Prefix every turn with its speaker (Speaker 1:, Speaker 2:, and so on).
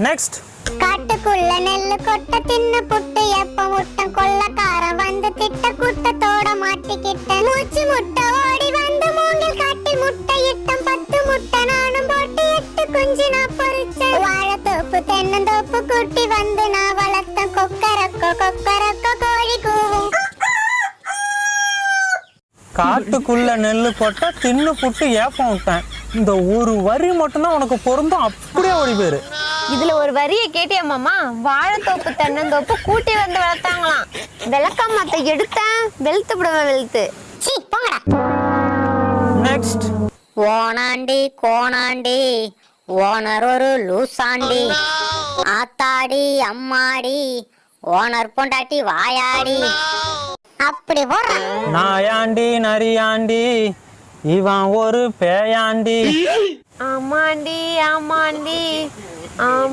Speaker 1: Next.
Speaker 2: காட்டுக்குள்ள நெல்லு கொட்ட தின்னு புட்டு எப்ப முட்டம் கொள்ளக்காரன் வந்து திட்ட கூட்டத்தோட மாட்டிக்கிட்ட மூச்சு முட்டை ஓடி வந்து மூங்கில் காட்டில் முட்டை இட்டம் 10 முட்டை நானும் போட்டு 8 குஞ்சு நான் பொறிச்சேன் வாழைத்தோப்பு தென்னந்தோப்பு கூட்டி வந்து நான் வளர்த்த கொக்கரக்கோ கொக்கரக்கோ கோழி கூவும்.
Speaker 1: காட்டுக்குள்ள நெல்லு கொட்ட தின்னு புட்டு ஏப்பம் விட்டேன். இந்த ஒரு வரி மட்டும்தான் உனக்கு பொருந்தும், அப்படியே ஓடி போயிரு.
Speaker 3: இதுல ஒரு வரியை கேட்டியா மாமா? வாழைத்தோப்பு தென்னந்தோப்பு கூட்டி வந்து வளர்த்தாங்களாம். விளக்கம் மத்த எடுத்தேன் வெளுத்து விடுவேன் வெளுத்து.
Speaker 2: சீ போங்கடா.
Speaker 1: நெக்ஸ்ட்.
Speaker 2: ஓனாண்டி கோணாண்டி ஓனர் ஒரு லூசாண்டி ஆத்தாடி அம்மாடி ஓனர் பொண்டாட்டி வாயாடி. அப்படி போற
Speaker 1: நாயாண்டி நரியாண்டி இவன் ஒரு பேயாண்டி.
Speaker 3: ஆமாண்டி ஆமாண்டி ஆமா.